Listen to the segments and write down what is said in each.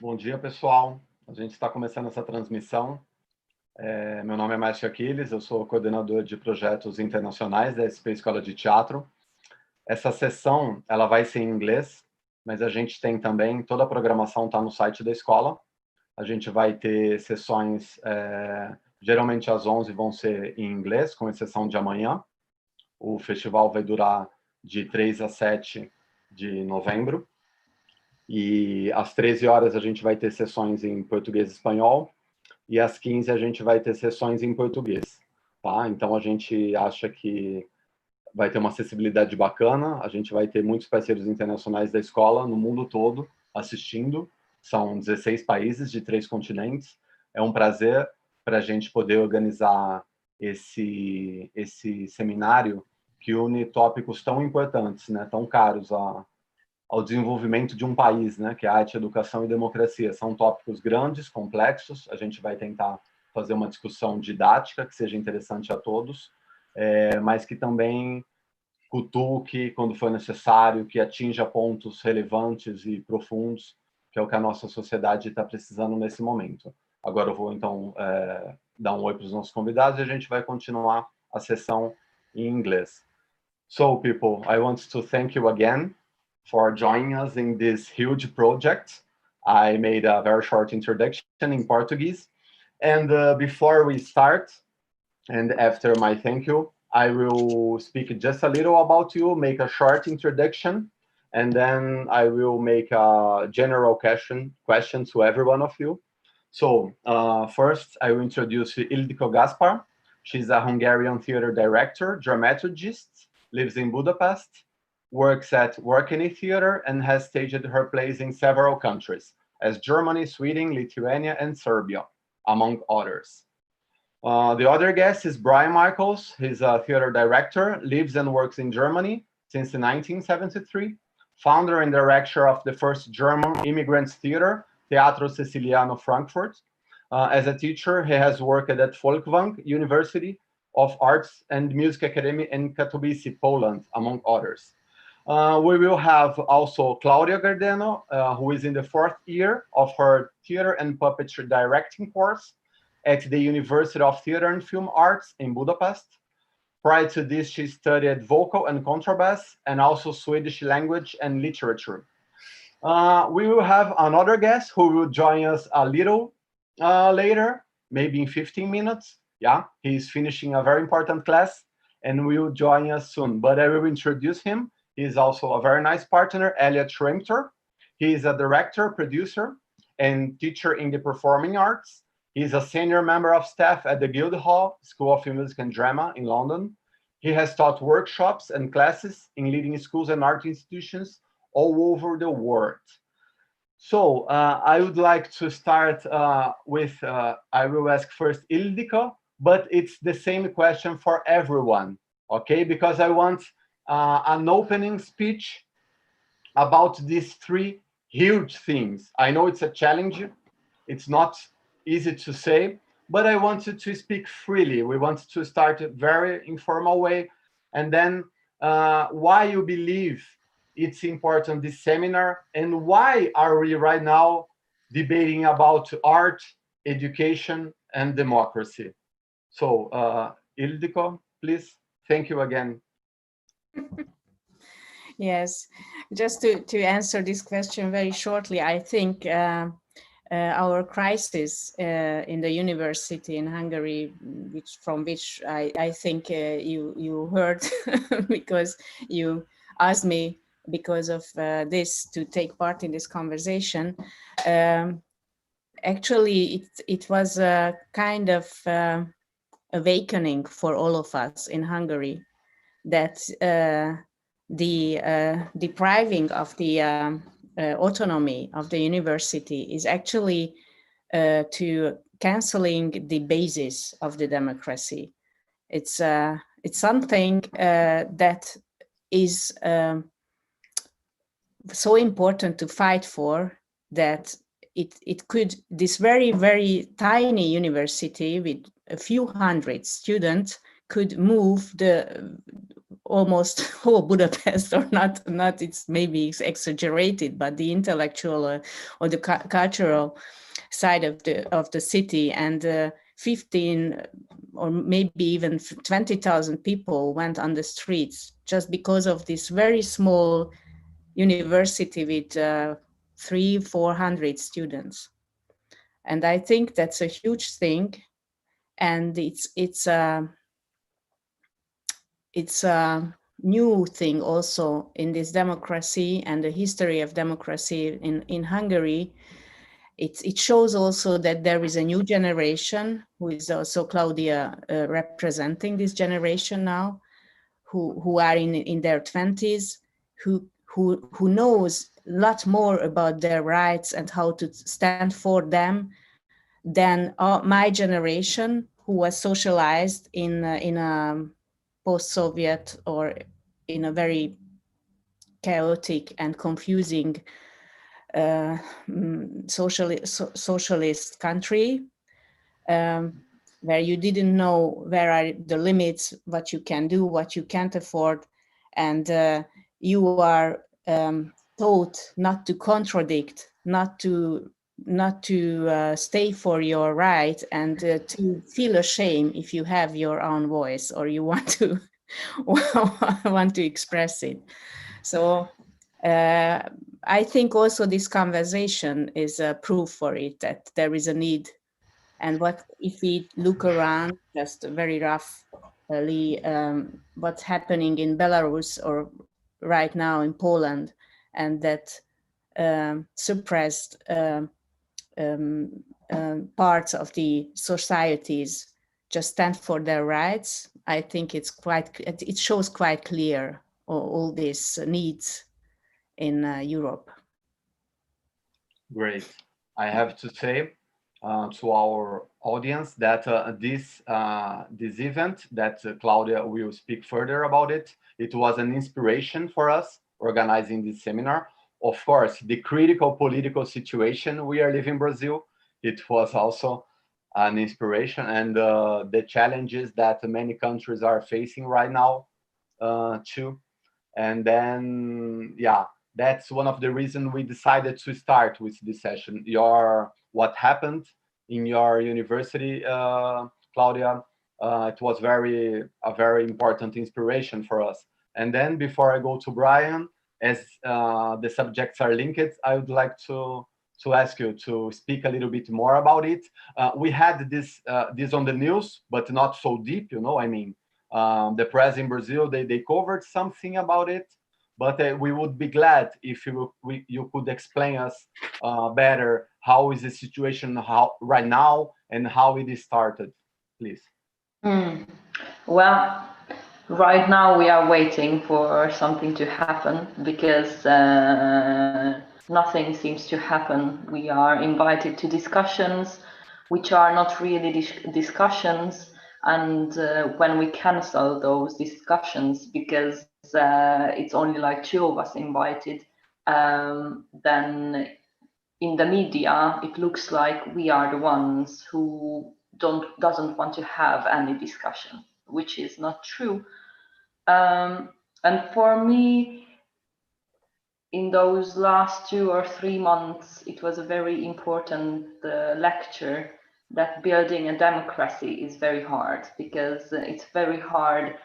Bom dia, pessoal. A gente está começando essa transmissão. Meu nome é Marcio Aquiles, eu sou coordenador de projetos internacionais da SP Escola de Teatro. Essa sessão ela vai ser em inglês, mas a gente tem também, toda a programação está no site da escola. A gente vai ter sessões, geralmente às 11 vão ser em inglês, com exceção de amanhã. O festival vai durar de 3 a 7 de novembro. E às 13 horas a gente vai ter sessões em português e espanhol, e às 15 a gente vai ter sessões em português, tá? Então a gente acha que vai ter uma acessibilidade bacana, a gente vai ter muitos parceiros internacionais da escola no mundo todo assistindo, são 16 países de 3 continentes. É um prazer para a gente poder organizar esse seminário que une tópicos tão importantes, né, tão caros ao desenvolvimento de um país, né, que é Arte, Educação e Democracia. São tópicos grandes, complexos, a gente vai tentar fazer uma discussão didática que seja interessante a todos, mas que também cutuque quando for necessário, que atinja pontos relevantes e profundos, que é o que a nossa sociedade está precisando nesse momento. Agora eu vou, então, dar um oi para os nossos convidados e a gente vai continuar a sessão em inglês. So, people, I want to thank you again for joining us in this huge project. I made a very short introduction in Portuguese. And before we start, and after my thank you, I will speak just a little about you, make a short introduction, and then I will make a general question to every one of you. So first, I will introduce Ildikó Gáspár. She's a Hungarian theater director, dramaturgist, lives in Budapest, works at Workini Theater, and has staged her plays in several countries, as Germany, Sweden, Lithuania, and Serbia, among others. The other guest is Brian Michaels. He's a theater director, lives and works in Germany since 1973, founder and director of the first German immigrant theater, Teatro Siciliano Frankfurt. As a teacher, he has worked at Folkwang University of Arts and Music Academy in Katowice, Poland, among others. We will have also Klaudia Gardenö, who is in the 4th year of her theater and puppetry directing course at the University of Theater and Film Arts in Budapest. Prior to this, she studied vocal and contrabass, and also Swedish language and literature. We will have another guest who will join us a little later, maybe in 15 minutes. Yeah, he's finishing a very important class and will join us soon, but I will introduce him. He's also a very nice partner, Eliot Shrimpton. He is a director, producer, and teacher in the performing arts. He's a senior member of staff at the Guildhall School of Music and Drama in London. He has taught workshops and classes in leading schools and art institutions all over the world. So I would like to start with, I will ask first Ildikó, but it's the same question for everyone, okay? Because I want an opening speech about these 3 huge things. I know it's a challenge. It's not easy to say, but I wanted to speak freely. We want to start a very informal way. And then why you believe it's important, this seminar, and why are we right now debating about art, education, and democracy? So Ildikó, please, thank you again. Yes, just to answer this question very shortly, I think our crisis in the university in Hungary, from which I think you heard because you asked me because of this to take part in this conversation. Actually, it was a kind of awakening for all of us in Hungary that the depriving of the autonomy of the university is actually to canceling the basis of the democracy. It's something that is so important to fight for that it could, this very, very tiny university with a few hundred students could move the almost whole Budapest, or not, it's maybe exaggerated, but the intellectual or the cultural side of the city, and 15 or maybe even 20,000 people went on the streets just because of this very small university with 300-400 students. And I think that's a huge thing, and it's a new thing also in this democracy and the history of democracy in Hungary. It shows also that there is a new generation who is also Klaudia representing this generation now, who are in their 20s, who knows a lot more about their rights and how to stand for them than my generation, who was socialized in a post-Soviet or in a very chaotic and confusing socialist country, where you didn't know where are the limits, what you can do, what you can't afford, and you are taught not to contradict, not to stay for your right, and to feel ashamed if you have your own voice or you want to want to express it. So I think also this conversation is a proof for it, that there is a need. And what if we look around, just very roughly, what's happening in Belarus or right now in Poland, and that suppressed parts of the societies just stand for their rights, I think it shows quite clear all these needs in Europe. Great. I have to say to our audience that this event that Klaudia will speak further about it was an inspiration for us organizing this seminar. Of course, the critical political situation we are living in Brazil, it was also an inspiration, and the challenges that many countries are facing right now too. And then, yeah, that's one of the reasons we decided to start with this session. What happened in your university, Klaudia, it was a very important inspiration for us. And then before I go to Brian, as the subjects are linked, I would like to ask you to speak a little bit more about it. We had this on the news, but not so deep, I mean, the press in Brazil, they covered something about it, but we would be glad if you could explain us better how is the situation right now and how it is started, please. Well, right now we are waiting for something to happen because nothing seems to happen. We are invited to discussions which are not really discussions, and when we cancel those discussions because it's only like 2 of us invited, then in the media it looks like we are the ones who doesn't want to have any discussion, which is not true. And for me, in those last 2 or 3 months, it was a very important lecture that building a democracy is very hard, because it's very hard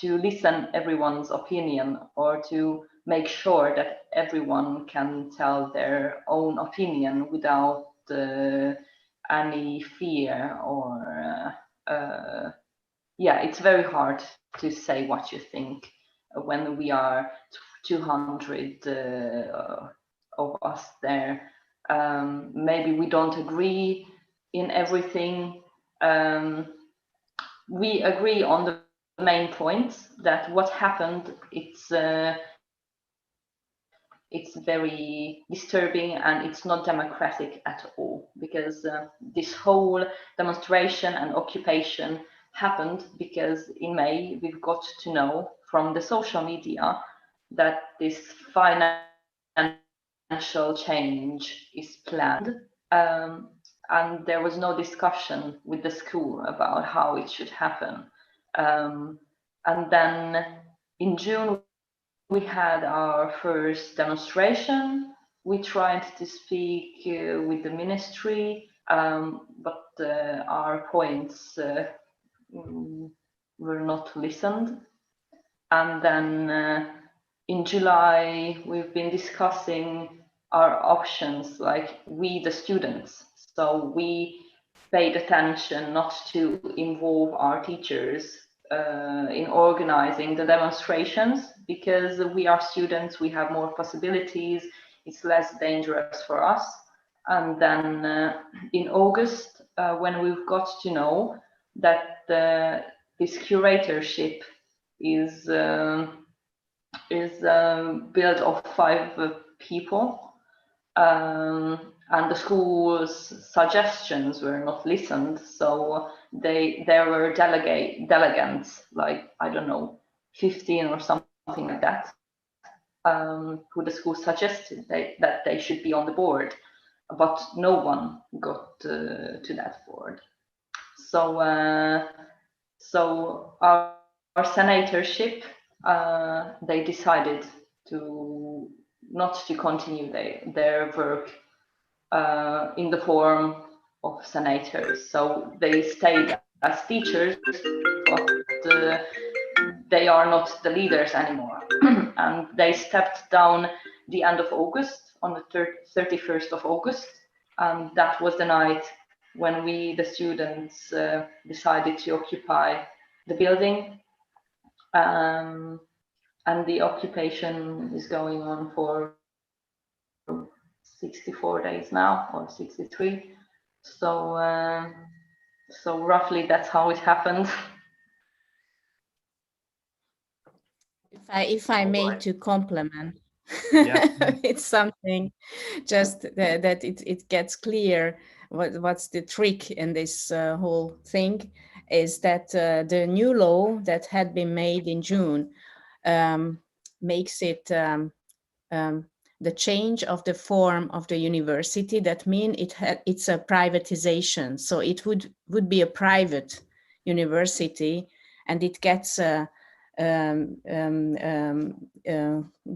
to listen everyone's opinion or to make sure that everyone can tell their own opinion without any fear or it's very hard to say what you think when we are 200 of us there. Maybe we don't agree in everything. We agree on the main points, that what happened, it's very disturbing and it's not democratic at all, because this whole demonstration and occupation happened because in May we've got to know from the social media that this financial change is planned, and there was no discussion with the school about how it should happen. And then in June, we had our first demonstration. We tried to speak with the ministry, but our points were not listened. And then in July, we've been discussing our options, like we, the students. So we paid attention not to involve our teachers in organizing the demonstrations, because we are students, we have more possibilities, it's less dangerous for us. And then in August, when we've got to know that this curatorship is built of 5 people, and the school's suggestions were not listened, so there were delegates, like, I don't know, 15 or something like that, who the school suggested that they should be on the board, but no one got to that board. So so our senatorship, they decided to not to continue their work in the form of senators. So they stayed as teachers, but they are not the leaders anymore. And they stepped down the end of August, on the 31st of August. And that was the night when we, the students, decided to occupy the building. And the occupation is going on for 64 days now, or 63. So so roughly that's how it happened. If I may to complement, Yeah. it's something just that it gets clear what's the trick in this whole thing is that the new law that had been made in June makes it the change of the form of the university. That means it's a privatization. So it would be a private university, and it gets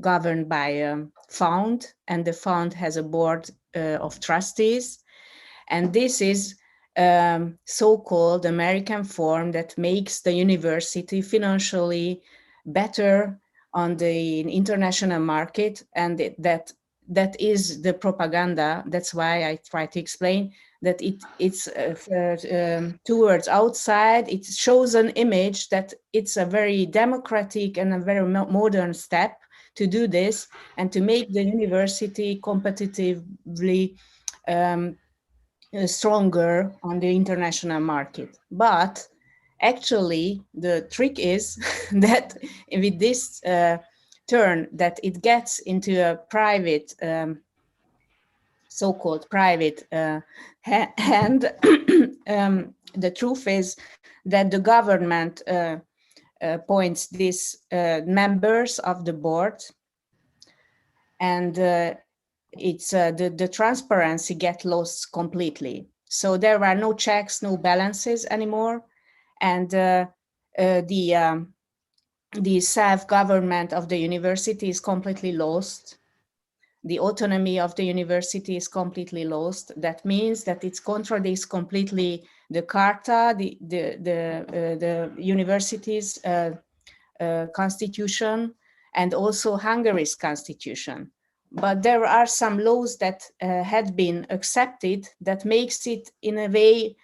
governed by a fund, and the fund has a board of trustees. And this is so-called American form that makes the university financially better on the international market, and that is the propaganda. That's why I try to explain that it's towards outside. It shows an image that it's a very democratic and a very modern step to do this and to make the university competitively stronger on the international market. But actually, the trick is that with this turn, that it gets into a private, so-called private hand. The truth is that the government appoints these members of the board, and it's the transparency gets lost completely. So there are no checks, no balances anymore. And the self-government of the university is completely lost. The autonomy of the university is completely lost. That means that it contradicts completely the Carta, the university's constitution, and also Hungary's constitution. But there are some laws that had been accepted that makes it in a way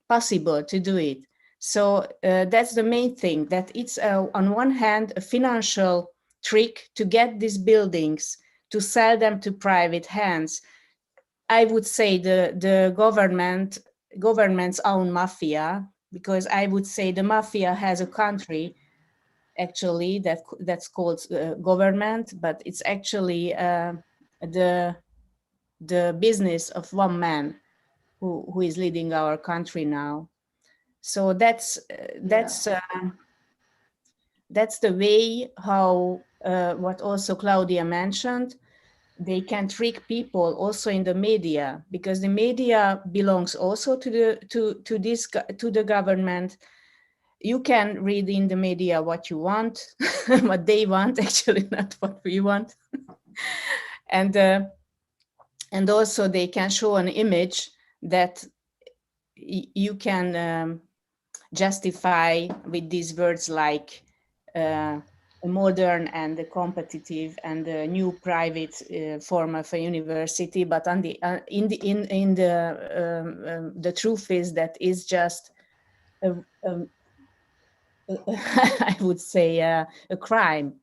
possible to do it. So that's the main thing, that it's on one hand a financial trick to get these buildings, to sell them to private hands. I would say the government's own mafia, because I would say the mafia has a country actually that's called government, but it's actually the business of one man who is leading our country now. So that's the way how what also Klaudia mentioned, they can trick people also in the media, because the media belongs also to the government. you can read in the media what you want, what they want, actually not what we want. And also they can show an image that you can justify with these words like a modern and a competitive and a new private form of a university. But on the the truth is that is just I would say a crime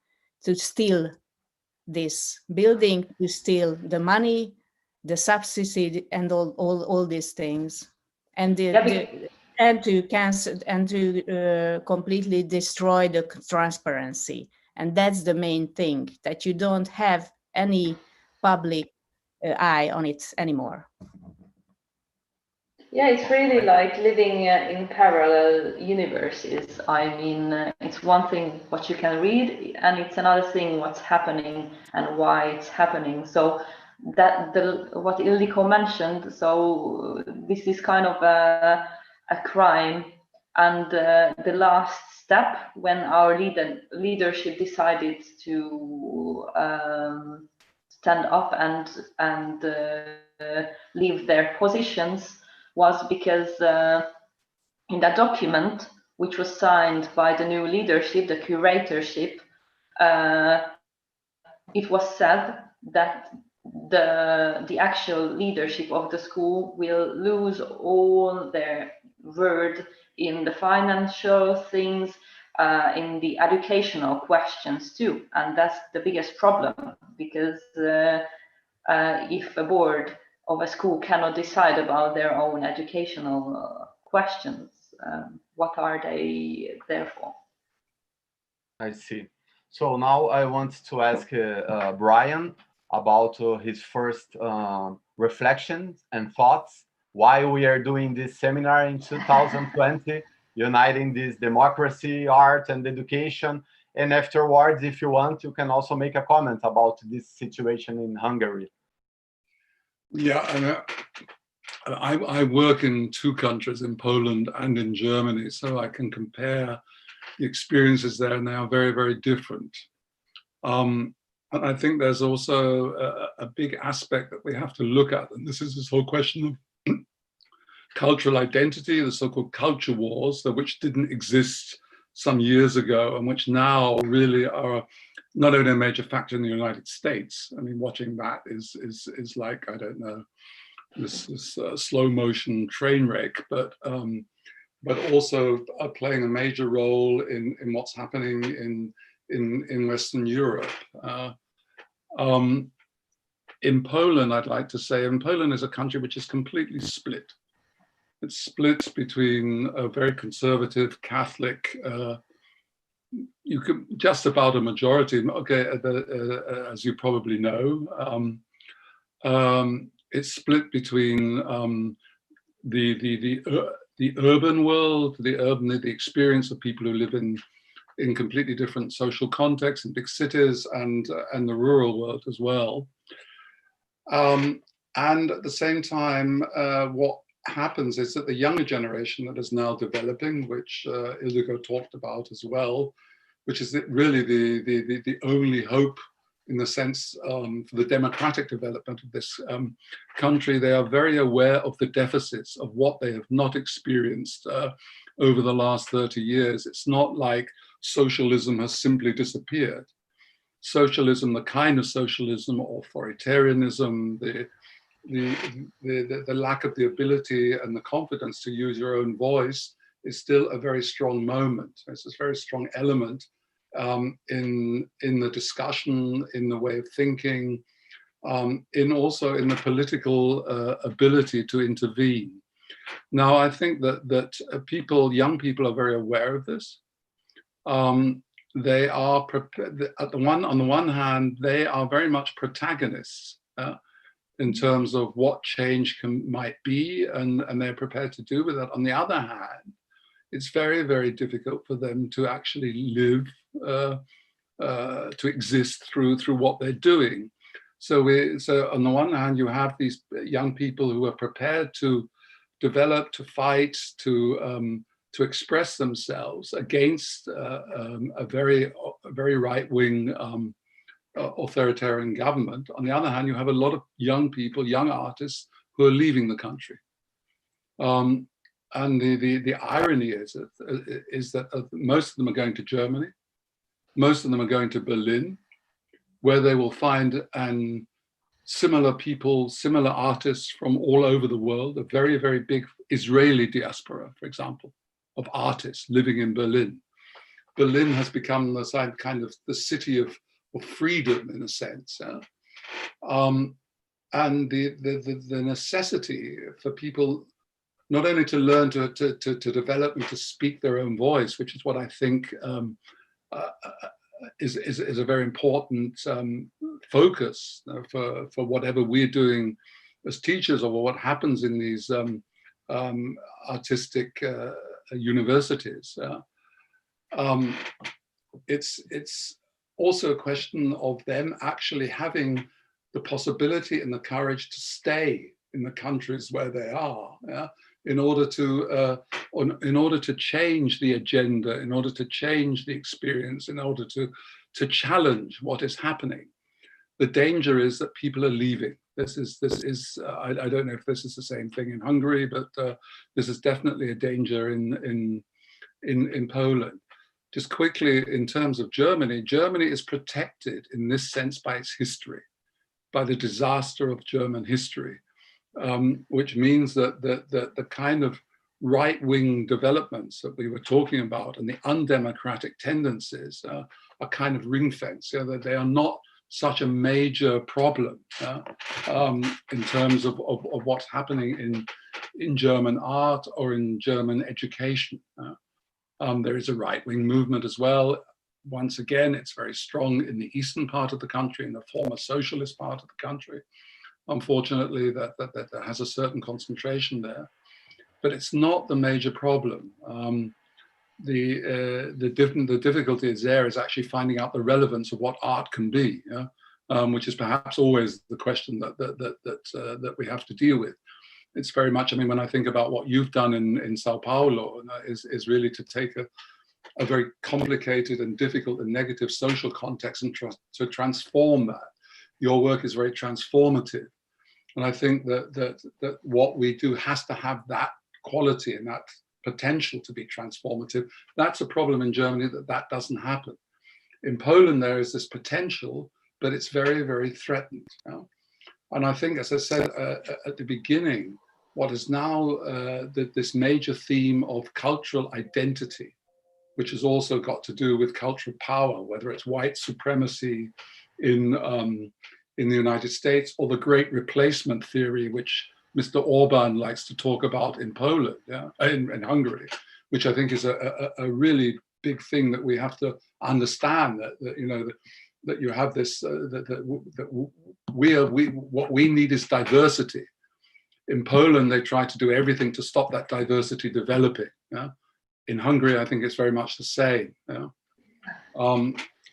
to steal this building, to steal the money, the subsidy, and all these things, and and to cancel and to completely destroy the transparency. And that's the main thing, that you don't have any public eye on it anymore. Yeah, it's really like living in parallel universes. I mean, it's one thing what you can read, and it's another thing what's happening and why it's happening. So that what Ildikó mentioned, so this is kind of a crime. And the last step, when our leadership decided to stand up and leave their positions, was because in that document, which was signed by the new leadership, the curatorship, it was said that the actual leadership of the school will lose all their word in the financial things, in the educational questions too. And that's the biggest problem, because if a board of a school cannot decide about their own educational questions, what are they there for? I see. So now I want to ask Brian about his first reflections and thoughts, why we are doing this seminar in 2020, uniting this democracy, art, and education. And afterwards, if you want, you can also make a comment about this situation in Hungary. Yeah, and I work in two countries, in Poland and in Germany, so I can compare the experiences there, and they are very, very different. And I think there's also a big aspect that we have to look at, and this is this whole question of cultural identity, the so-called culture wars, which didn't exist some years ago, and which now really are not only a major factor in the United States. I mean, watching that is like, I don't know, this slow motion train wreck, but also playing a major role in what's happening in Western Europe. In Poland, I'd like to say, and Poland is a country which is completely split. It's split between a very conservative Catholic, you could just about a majority, okay, as you probably know. It's split between the urban world, the experience of people who live in completely different social contexts in big cities, and the rural world as well. And at the same time, what happens is that the younger generation that is now developing, which Ildikó talked about as well, which is really the only hope in the sense for the democratic development of this country. They are very aware of the deficits of what they have not experienced over the last 30 years. It's not like socialism has simply disappeared. Socialism, the kind of socialism, authoritarianism, the lack of the ability and the confidence to use your own voice is still a very strong moment. It's a very strong element in the discussion, in the way of thinking, also in the political ability to intervene. Now, I think that young people are very aware of this. They are prepared. On the one hand, they are very much protagonists in terms of what change might be, and they're prepared to do with that. On the other hand, it's very, very difficult for them to actually live, to exist through what they're doing. So on the one hand, you have these young people who are prepared to develop, to fight, to to express themselves against a very right-wing authoritarian government. On the other hand, you have a lot of young people, young artists who are leaving the country. And the irony is that most of them are going to Germany, most of them are going to Berlin, where they will find similar people, similar artists from all over the world, a very, very big Israeli diaspora, for example, of artists living in Berlin. Berlin has become the kind of the city of freedom, in a sense. And the necessity for people not only to learn to develop and to speak their own voice, which is what I think is a very important focus for whatever we're doing as teachers, or what happens in these artistic universities. It's also a question of them actually having the possibility and the courage to stay in the countries where they are, in order to change the agenda, in order to change the experience, in order to challenge what is happening. The danger is that people are leaving. This is I don't know if this is the same thing in Hungary, but this is definitely a danger in Poland. Just quickly, in terms of Germany, Germany is protected in this sense by its history, by the disaster of German history, which means that the kind of right-wing developments that we were talking about and the undemocratic tendencies are kind of ring-fenced. That they are not such a major problem in terms of what's happening in German art or in German education. There is a right-wing movement as well. Once again, it's very strong in the eastern part of the country, in the former socialist part of the country. Unfortunately, that has a certain concentration there, but it's not the major problem. The difficulty is there is actually finding out the relevance of what art can be, which is perhaps always the question that we have to deal with. It's very much, I mean, when I think about what you've done in Sao Paulo, is really to take a very complicated and difficult and negative social context and to transform that. Your work is very transformative. And I think that what we do has to have that quality and that potential to be transformative. That's a problem in Germany, that doesn't happen. In Poland, there is this potential, but it's very, very threatened. And I think, as I said at the beginning, what is now this major theme of cultural identity, which has also got to do with cultural power, whether it's white supremacy in the United States, or the great replacement theory, which Mr. Orban likes to talk about in Poland, in Hungary, which I think is a really big thing that we have to understand, that you have this, what we need is diversity. In Poland, they try to do everything to stop that diversity developing. In Hungary, I think it's very much the same.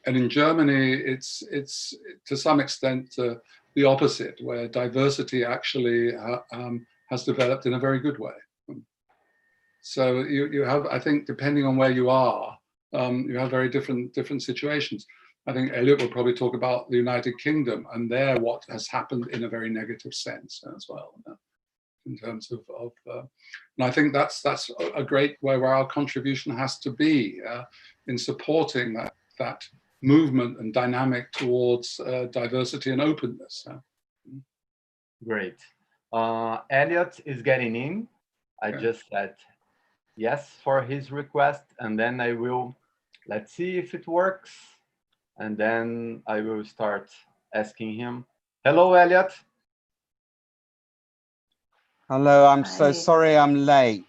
And in Germany, it's to some extent the opposite, where diversity actually has developed in a very good way. So you have, I think, depending on where you are, you have very different situations. I think Eliot will probably talk about the United Kingdom, and there what has happened in a very negative sense as well, in terms of and I think that's a great way where our contribution has to be in supporting that movement and dynamic towards diversity and openness. Great. Eliot is getting in. I just said yes for his request, and then I will, let's see if it works. And then I will start asking him. Hello, Eliot. Hello, I'm so sorry I'm late.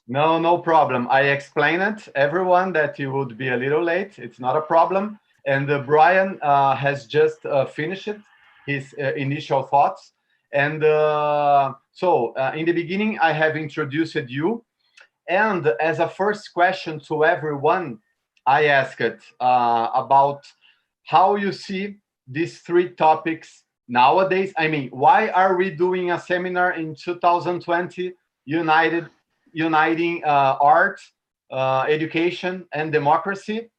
No problem. I explained it, everyone, that you would be a little late. It's not a problem. And Brian has just finished his initial thoughts. And so in the beginning, I have introduced you. And as a first question to everyone, I asked about how you see these three topics nowadays. I mean, why are we doing a seminar in 2020 uniting art, education and democracy.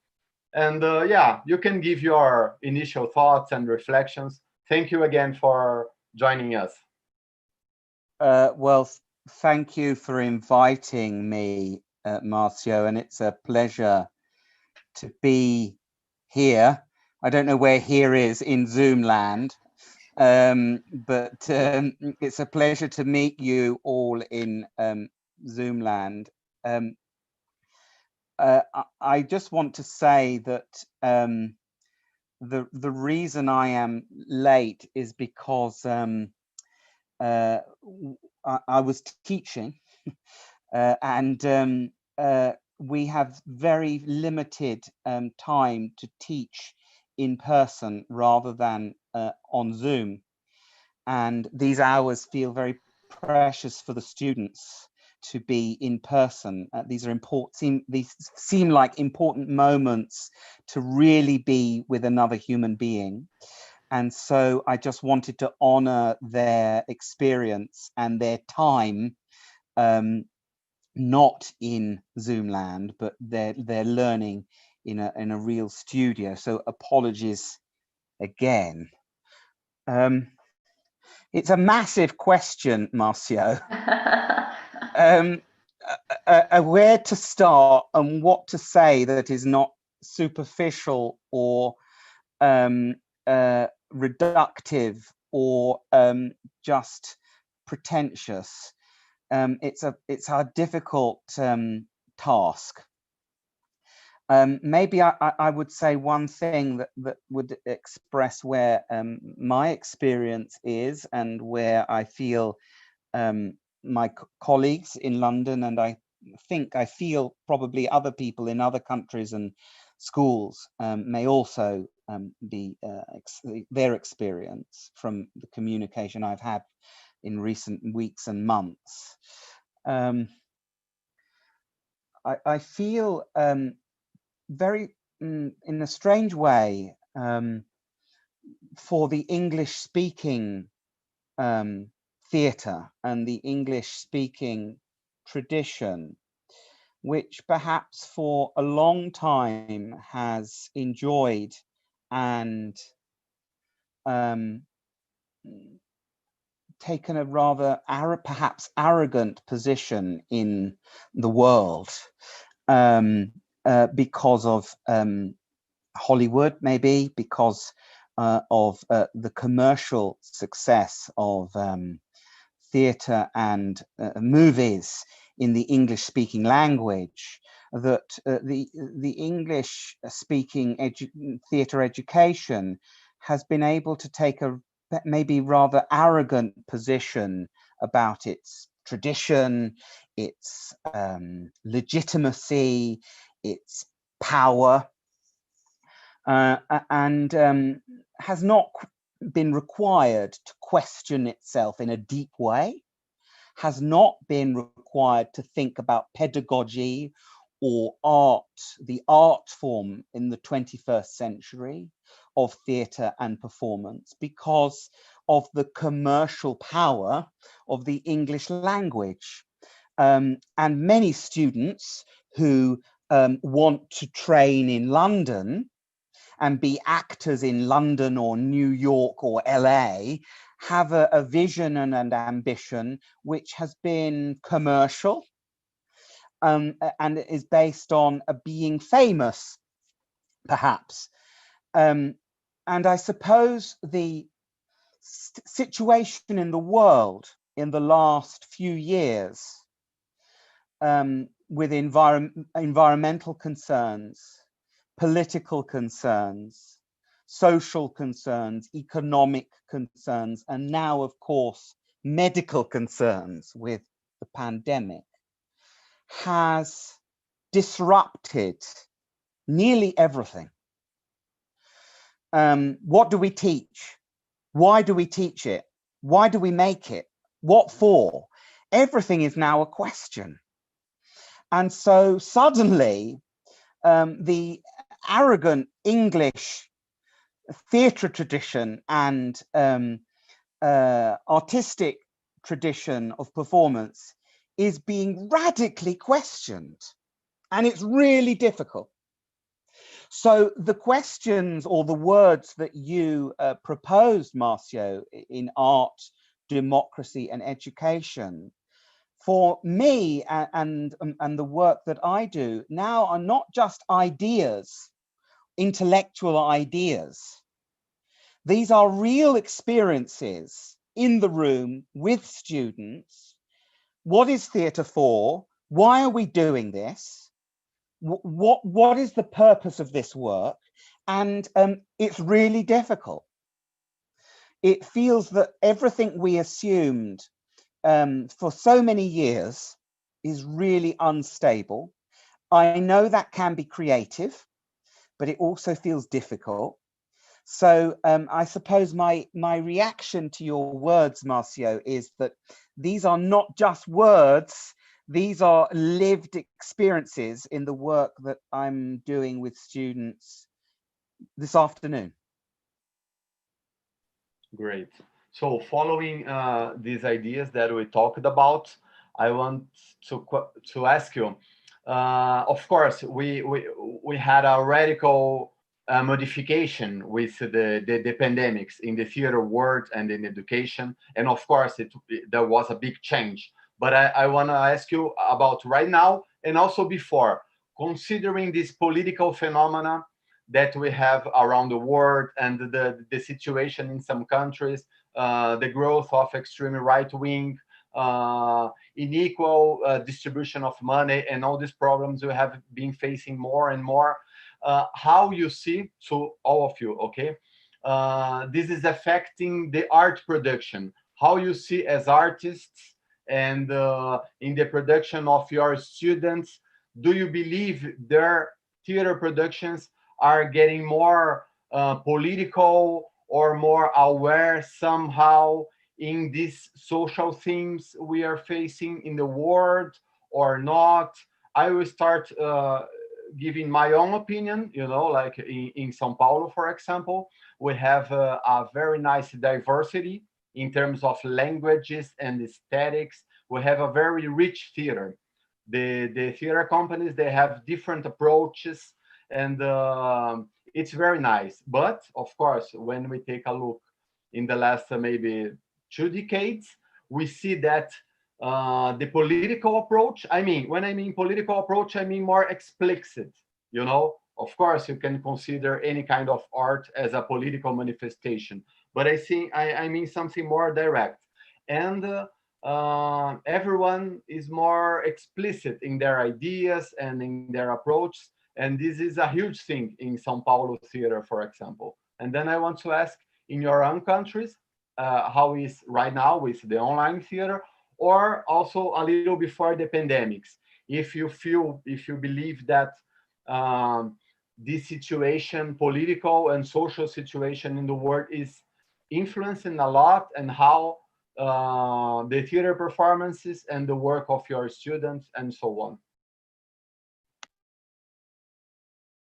And yeah, you can give your initial thoughts and reflections. Thank you again for joining us. Well, thank you for inviting me, Marcio, and it's a pleasure to be here. I don't know where here is in Zoom land, but it's a pleasure to meet you all in Zoom land. I just want to say that the reason I am late is because I was teaching and we have very limited time to teach in person rather than on Zoom, and these hours feel very precious for the students to be in person. These are important. These seem like important moments to really be with another human being. And so I just wanted to honor their experience and their time, not in Zoom land, but they're learning in a real studio. So apologies again. It's a massive question, Marcio. Where to start and what to say that is not superficial or reductive or just pretentious. It's a difficult task. Maybe I would say one thing that would express where my experience is and where I feel my colleagues in London, and I feel probably other people in other countries and schools may also be their experience from the communication I've had in recent weeks and months. I feel very, in a strange way, for the English-speaking theatre and the English-speaking tradition, which perhaps for a long time has enjoyed and taken a rather perhaps arrogant position in the world because of Hollywood, maybe because of the commercial success of theatre and movies in the English-speaking language, that the English-speaking theatre education has been able to take a maybe rather arrogant position about its tradition, its legitimacy, its power, and has not been required to question itself in a deep way, has not been required to think about pedagogy or art, the art form in the 21st century of theatre and performance, because of the commercial power of the English language. And many students who want to train in London and be actors in London or New York or LA have a vision and an ambition which has been commercial and is based on being famous, perhaps. And I suppose the situation in the world in the last few years with environmental concerns, political concerns, social concerns, economic concerns, and now, of course, medical concerns with the pandemic, has disrupted nearly everything. What do we teach? Why do we teach it? Why do we make it? What for? Everything is now a question. And so suddenly, the arrogant English theatre tradition and artistic tradition of performance is being radically questioned. And it's really difficult. So the questions or the words that you proposed, Marcio, in art, democracy and education, for me and the work that I do now are not just ideas, intellectual ideas. These are real experiences in the room with students. What is theatre for? Why are we doing this? What is the purpose of this work? And it's really difficult. It feels that everything we assumed for so many years is really unstable. I know that can be creative, but it also feels difficult. So I suppose my reaction to your words, Marcio, is that these are not just words, these are lived experiences in the work that I'm doing with students this afternoon. Great. So following these ideas that we talked about, I want to ask you, of course, we had a radical modification with the pandemics in the theater world and in education. And of course, there was a big change. But I want to ask you about right now and also before, considering this political phenomena that we have around the world and the situation in some countries, the growth of extreme right wing, unequal distribution of money, and all these problems we have been facing more and more. How you see, to all of you, okay, this is affecting the art production, how you see as artists and in the production of your students. Do you believe their theater productions are getting more political or more aware somehow in these social themes we are facing in the world or not? I will start giving my own opinion, you know, like in São Paulo, for example, we have a very nice diversity in terms of languages and aesthetics. We have a very rich theater. The theater companies, they have different approaches, and it's very nice. But of course, when we take a look in the last maybe 2 decades, we see that the political approach, I mean, when I mean political approach, I mean more explicit, you know. Of course, you can consider any kind of art as a political manifestation, but I think I mean something more direct. And everyone is more explicit in their ideas and in their approach. And this is a huge thing in São Paulo theater, for example. And then I want to ask, in your own countries, how is right now with the online theater, or also a little before the pandemics, if you believe that this situation, political and social situation in the world, is influencing a lot, and how the theater performances and the work of your students and so on.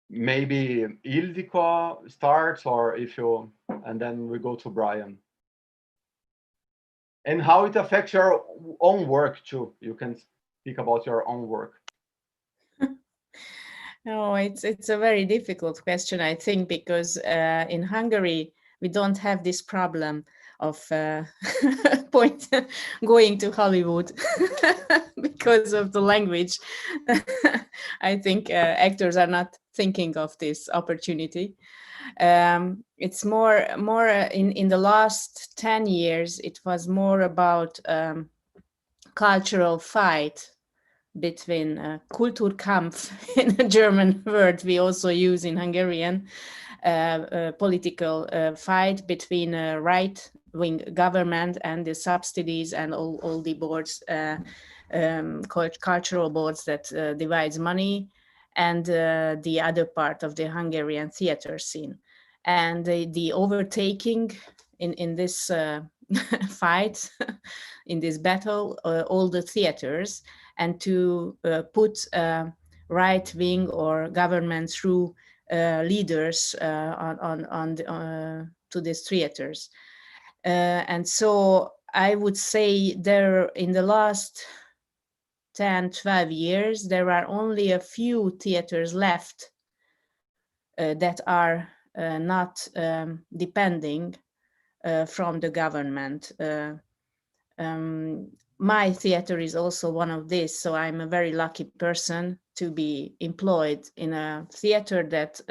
Maybe Ildikó starts, or if you, and then we go to Brian. And how it affects your own work too. You can speak about your own work. No, it's a very difficult question, I think, because in Hungary we don't have this problem of going to Hollywood because of the language. I think actors are not thinking of this opportunity. It's more in the last 10 years, it was more about cultural fight between Kulturkampf, in a German word we also use in Hungarian, political fight between right-wing government and the subsidies and all the boards, cultural boards that divides money, and the other part of the Hungarian theater scene. And the overtaking in this fight, in this battle, all the theaters, and to put right-wing or government through leaders to these theaters. And so I would say there, in the last 10, 12 years, there are only a few theaters left that are not depending from the government. My theater is also one of these, so I'm a very lucky person to be employed in a theater that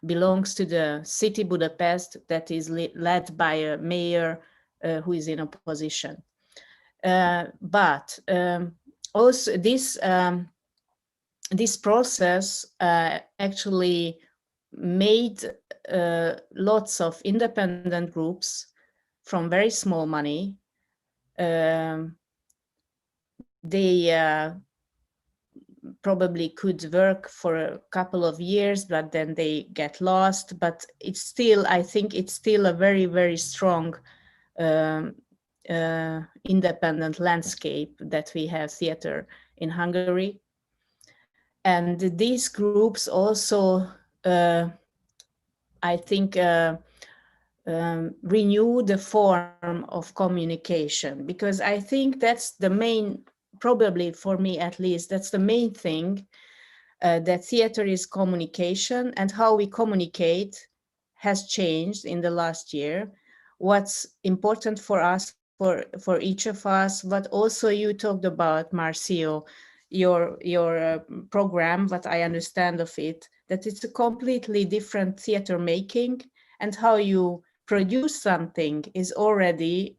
belongs to the city Budapest, that is led by a mayor who is in opposition. But also this process actually made lots of independent groups from very small money. They probably could work for a couple of years, but then they get lost. But it's still, I think it's still a very, very strong independent landscape that we have theater in Hungary. And these groups also, I think, renew the form of communication, because I think that's the main, probably for me at least, that's the main thing, that theater is communication, and how we communicate has changed in the last year. What's important for us, for each of us, but also you talked about, Marcio, your program, what I understand of it, that it's a completely different theater making, and how you produce something is already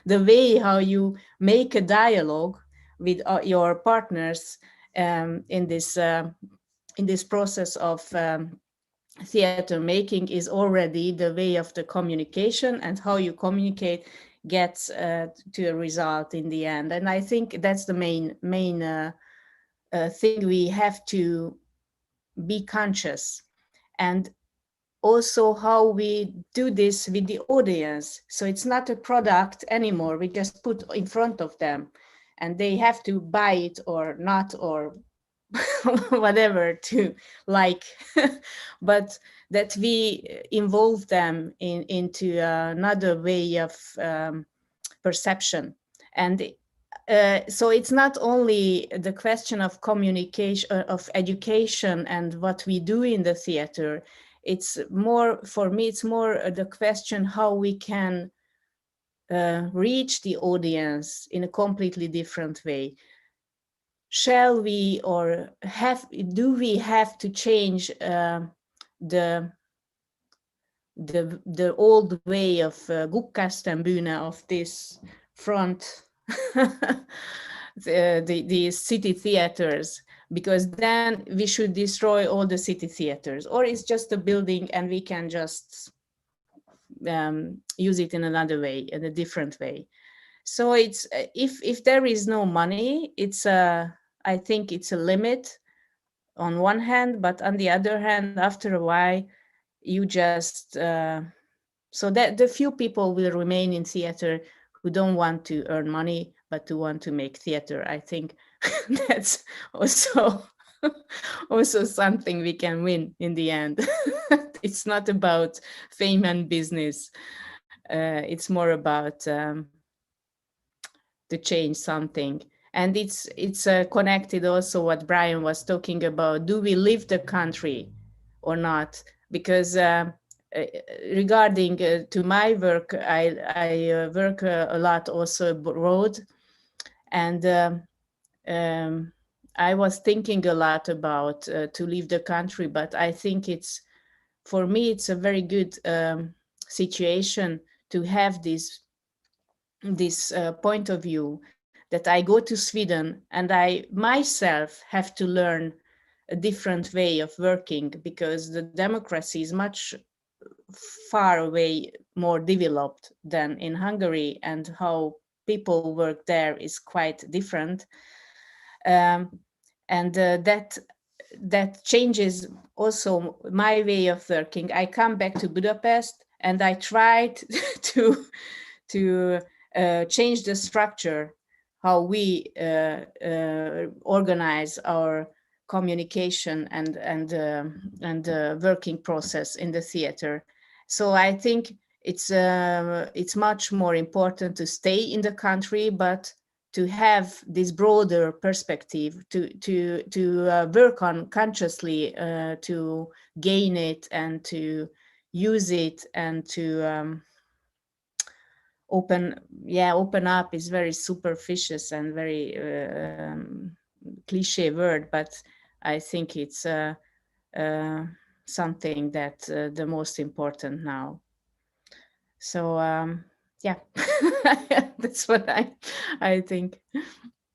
the way how you make a dialogue with your partners in this process of theater making is already the way of the communication, and how you communicate gets to a result in the end. And I think that's the main thing we have to be conscious, and also how we do this with the audience. So it's not a product anymore, we just put in front of them and they have to buy it or not, or whatever to like, but that we involve them into another way of perception. And so it's not only the question of communication, of education and what we do in the theater. It's more, for me, it's more the question how we can reach the audience in a completely different way. Shall we, or do we have to change the old way of Gukkastenbühne, of this front, the city theaters, because then we should destroy all the city theaters, or it's just a building and we can just use it in another way, in a different way. So it's if there is no money, it's I think it's a limit on one hand, but on the other hand, after a while, you just so that the few people will remain in theater who don't want to earn money, but who want to make theater. I think that's also something we can win in the end. It's not about fame and business. It's more about to change something. And it's connected also what Brian was talking about. Do we leave the country or not? Because regarding to my work, I work a lot also abroad, and I was thinking a lot about to leave the country, but I think it's, for me, it's a very good situation to have this point of view, that I go to Sweden and I myself have to learn a different way of working, because the democracy is much far away more developed than in Hungary, and how people work there is quite different. And that changes also my way of working. I come back to Budapest and I tried to change the structure, how we organize our communication and working process in the theater. So I think it's much more important to stay in the country, but to have this broader perspective, to work on consciously to gain it and to use it, and to open up is very superficial and very cliche word, but I think it's something that the most important now. So yeah, that's what I think.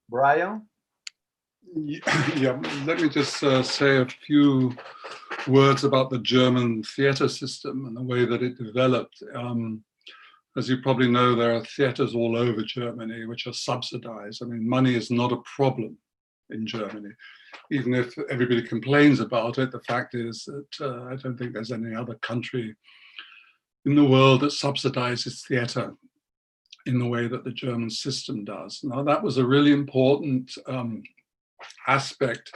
Brian? Yeah, let me just say a few words about the German theatre system and the way that it developed. As you probably know, there are theatres all over Germany which are subsidized. I mean, money is not a problem in Germany. Even if everybody complains about it, the fact is that I don't think there's any other country in the world that subsidizes theatre in the way that the German system does. Now, that was a really important aspect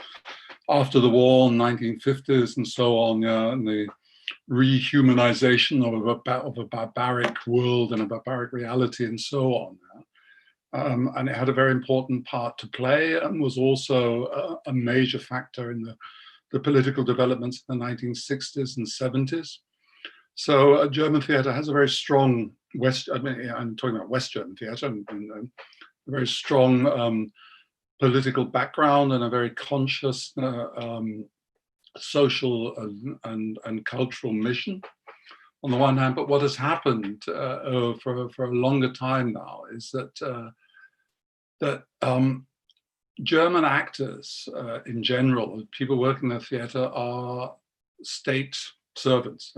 after the war in the 1950s and so on, and the rehumanization of a barbaric world and a barbaric reality and so on. And it had a very important part to play, and was also a major factor in the political developments in the 1960s and 70s. So German theatre has a very strong I'm talking about West German theatre, and a very strong political background and a very conscious social and cultural mission on the one hand. But what has happened for a longer time now is that German actors in general, people working in the theatre, are state servants.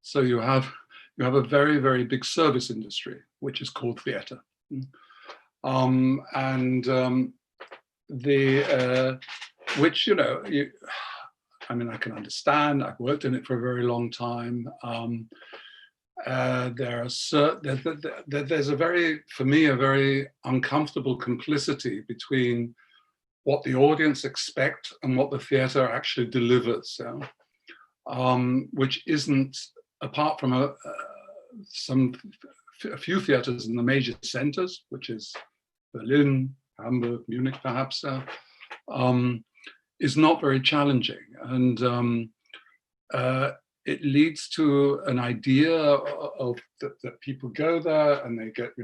So you have a very, very big service industry, which is called theatre. Which, I mean, I can understand. I've worked in it for a very long time. There's for me, a very uncomfortable complicity between what the audience expect and what the theatre actually delivers, which isn't, apart from a few theatres in the major centres, which is Berlin, Hamburg, Munich, perhaps, is not very challenging, and it leads to an idea of that people go there and they get, they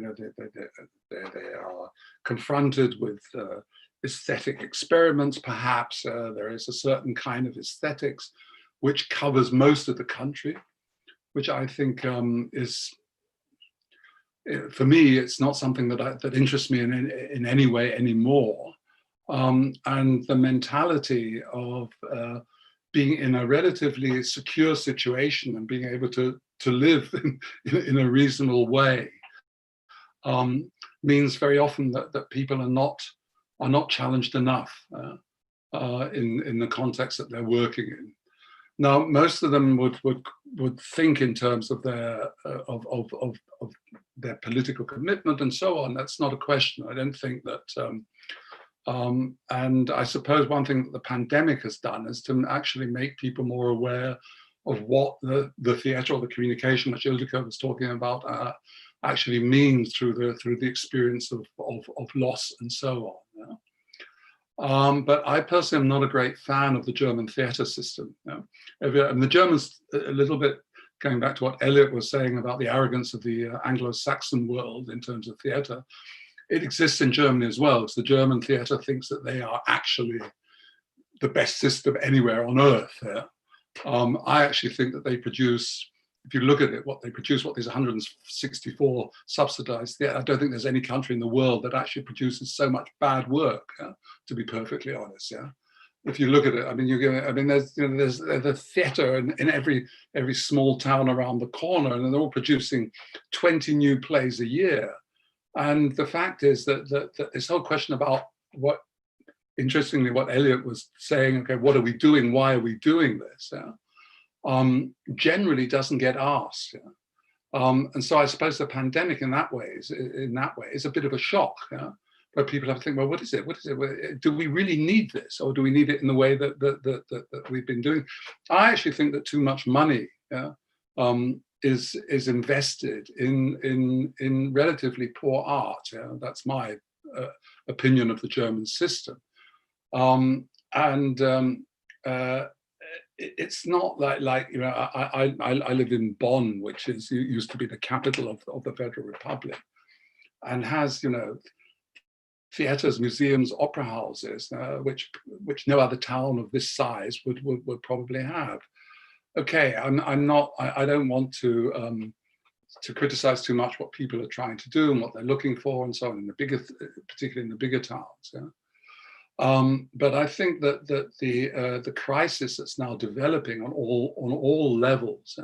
are confronted with aesthetic experiments. Perhaps there is a certain kind of aesthetics which covers most of the country, which I think is, for me, it's not something that interests me in any way anymore. And the mentality of being in a relatively secure situation and being able to live in a reasonable way means very often that people are not challenged enough in the context that they're working in. Now, most of them would think in terms of their political commitment and so on. That's not a question. I don't think that. And I suppose one thing that the pandemic has done is to actually make people more aware of what the theatre or the communication, which Ildikó was talking about, actually means through the experience of loss and so on. But I personally am not a great fan of the German theatre system. And the Germans, a little bit going back to what Eliot was saying about the arrogance of the Anglo-Saxon world in terms of theatre, it exists in Germany as well, because the German theatre thinks that they are actually the best system anywhere on earth. I actually think that they produce, if you look at it, what they produce, what these 164 subsidized theatre, I don't think there's any country in the world that actually produces so much bad work, to be perfectly honest. If you look at it, I mean, there's the theatre in every small town around the corner, and they're all producing 20 new plays a year. And the fact is that this whole question about interestingly, what Eliot was saying, okay, what are we doing? Why are we doing this? Generally doesn't get asked. And so I suppose the pandemic in that way is a bit of a shock. Where people have to think, well, what is it? What is it? Do we really need this, or do we need it in the way that we've been doing? I actually think that too much money is invested in relatively poor art. That's my opinion of the German system. It's not like you know, I live in Bonn, which used to be the capital of the Federal Republic, and has, you know, theatres, museums, opera houses, which no other town of this size would probably have. Okay, I don't want to criticize too much what people are trying to do and what they're looking for and so on, particularly in the bigger towns. Yeah? But I think that the crisis that's now developing on all levels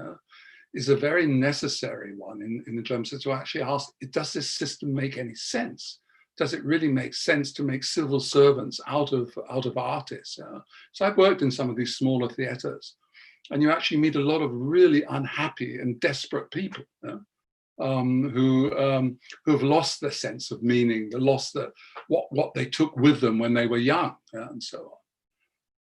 is a very necessary one in the German system to actually ask, does this system make any sense? Does it really make sense to make civil servants out of artists? So I've worked in some of these smaller theatres, and you actually meet a lot of really unhappy and desperate people who have lost their sense of meaning, they lost what they took with them when they were young, and so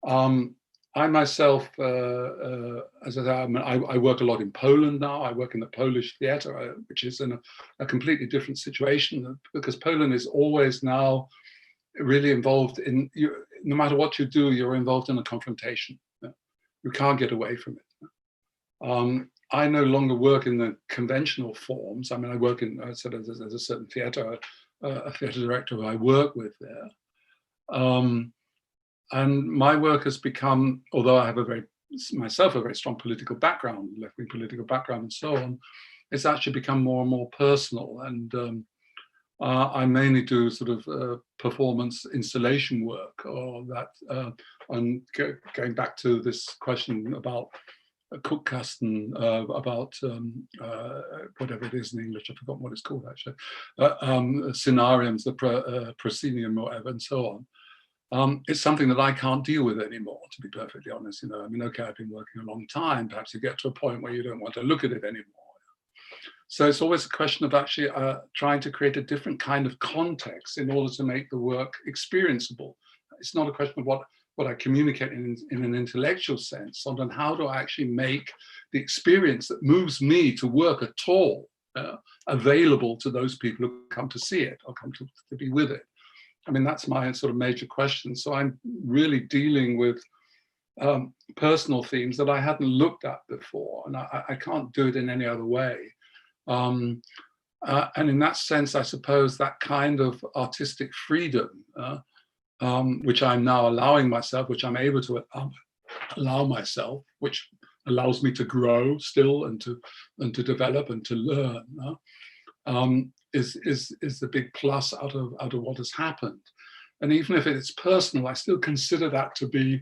on. I myself, as I work a lot in Poland now. I work in the Polish theatre, which is in a completely different situation, because Poland is always now really involved in, no matter what you do, you're involved in a confrontation. You can't get away from it. I no longer work in the conventional forms. I mean, I work in, there's a certain theatre, a theatre director who I work with there. And my work has become, although I have myself a very strong political background, left-wing political background and so on, it's actually become more and more personal. And I mainly do sort of performance installation work, or that, and going back to this question about Cookkasten, about whatever it is in English, I've forgotten what it's called actually, scenariums, the proscenium, or whatever, and so on. It's something that I can't deal with anymore, to be perfectly honest. You know, I mean, okay, I've been working a long time. Perhaps you get to a point where you don't want to look at it anymore. So it's always a question of actually trying to create a different kind of context in order to make the work experienceable. It's not a question of what I communicate in an intellectual sense, on how do I actually make the experience that moves me to work at all available to those people who come to see it or come to be with it. I mean, that's my sort of major question. So I'm really dealing with personal themes that I hadn't looked at before, and I can't do it in any other way. And in that sense, I suppose that kind of artistic freedom, which I'm now allowing myself, which I'm able to allow myself, which allows me to grow still and to develop and to learn, is the big plus out of what has happened. And even if it's personal, I still consider that to be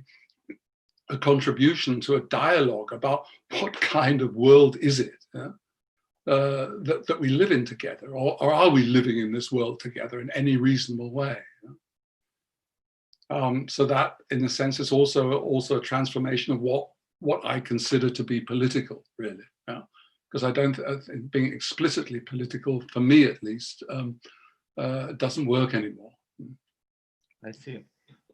a contribution to a dialogue about what kind of world is it that we live in together, or are we living in this world together in any reasonable way? So that, in a sense, is also a transformation of what I consider to be political, really. Because I don't think being explicitly political, for me at least, doesn't work anymore. I see.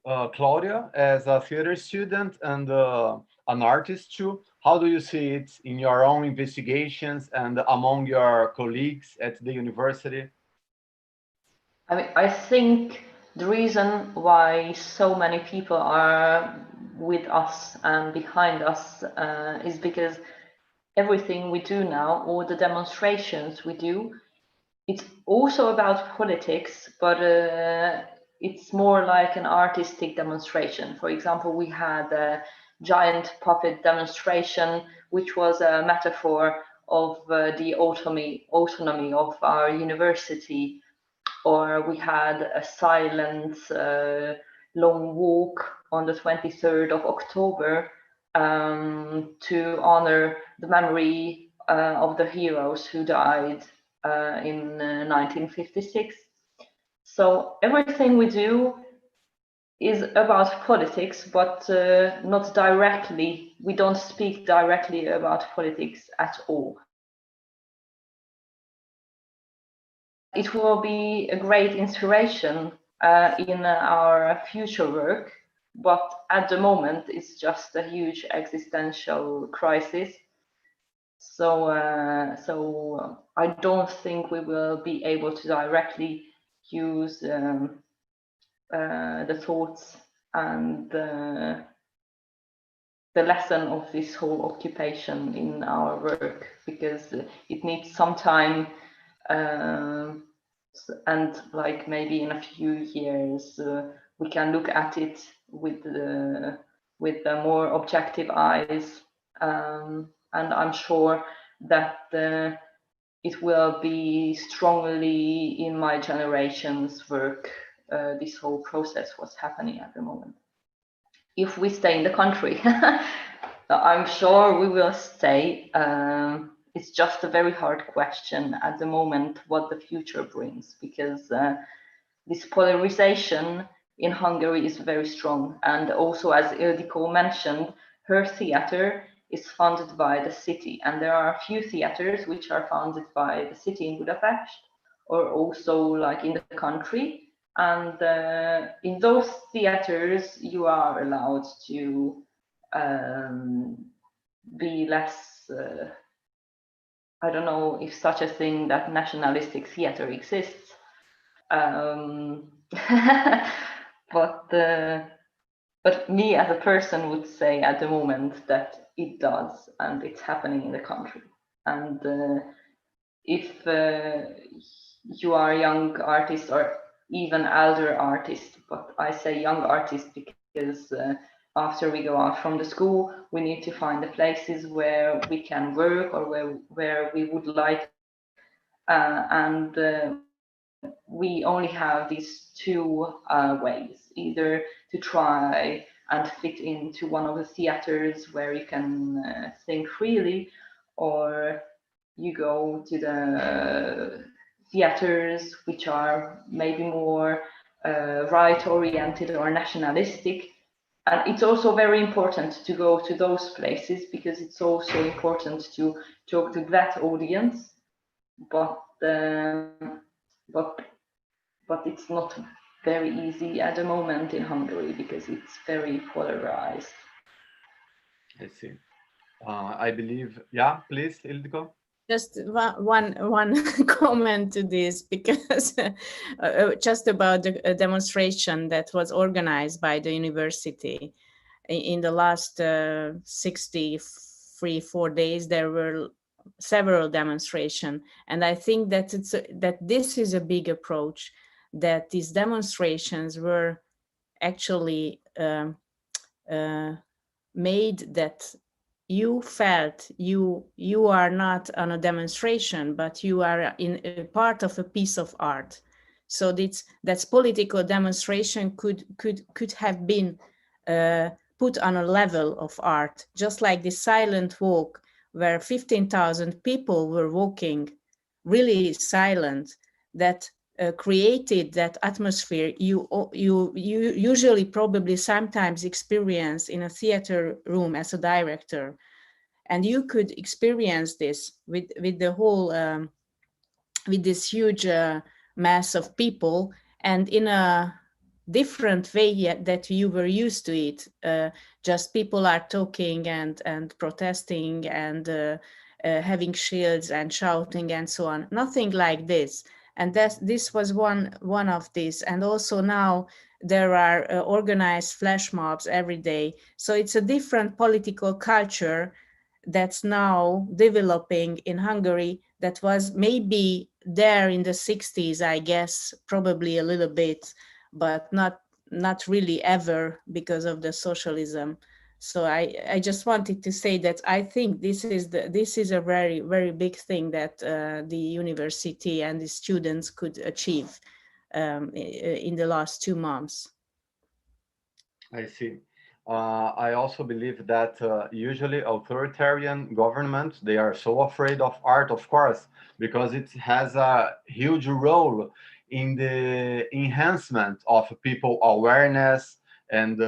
Klaudia, as a theater student and an artist too, how do you see it in your own investigations and among your colleagues at the university? I mean, I think the reason why so many people are with us and behind us is because everything we do now, all the demonstrations we do, it's also about politics, but it's more like an artistic demonstration. For example, we had a giant puppet demonstration, which was a metaphor of the autonomy of our university. Or we had a silent long walk on the 23rd of October to honor the memory of the heroes who died in 1956. So everything we do is about politics, but not directly. We don't speak directly about politics at all. It will be a great inspiration in our future work, but at the moment it's just a huge existential crisis. So I don't think we will be able to directly use the thoughts and the lesson of this whole occupation in our work, because it needs some time, and like maybe in a few years we can look at it with the more objective eyes, and I'm sure that it will be strongly in my generation's work. This whole process was happening at the moment. If we stay in the country, I'm sure we will stay. It's just a very hard question at the moment what the future brings, because this polarization in Hungary is very strong. And also, as Ildikó mentioned, her theater is funded by the city, and there are a few theaters which are funded by the city in Budapest, or also like in the country. And in those theaters, you are allowed to be less, I don't know if such a thing that nationalistic theater exists. But me as a person would say at the moment that it does, and it's happening in the country. And if you are a young artist or even elder artist, but I say young artist because after we go out from the school, we need to find the places where we can work or where we would like, and we only have these two ways: either to try and fit into one of the theaters where you can think freely, or you go to the theaters which are maybe more right-oriented or nationalistic. And it's also very important to go to those places, because it's also important to talk to that audience. But it's not very easy at the moment in Hungary, because it's very polarized. I see. I believe, yeah, please, Ildikó. Just one comment to this, because just about the demonstration that was organized by the university in the last 4 days, there were several demonstrations, and I think that that this is a big approach, that these demonstrations were actually made that you felt you are not on a demonstration, but you are in a part of a piece of art. So that's political demonstration could have been put on a level of art, just like the silent walk, where 15,000 people were walking, really silent, that created that atmosphere you usually probably sometimes experience in a theater room as a director. And you could experience this with the whole, with this huge mass of people, and in a different way that you were used to it. Just people are talking and protesting and having shields and shouting and so on. Nothing like this. And this was one of these. And also now there are organized flash mobs every day. So it's a different political culture that's now developing in Hungary, that was maybe there in the 60s, I guess, probably a little bit, but not really ever, because of the socialism. So I just wanted to say that I think this is a very, very big thing that the university and the students could achieve in the last 2 months. I see. I also believe that usually authoritarian governments, they are so afraid of art, of course, because it has a huge role in the enhancement of people awareness, and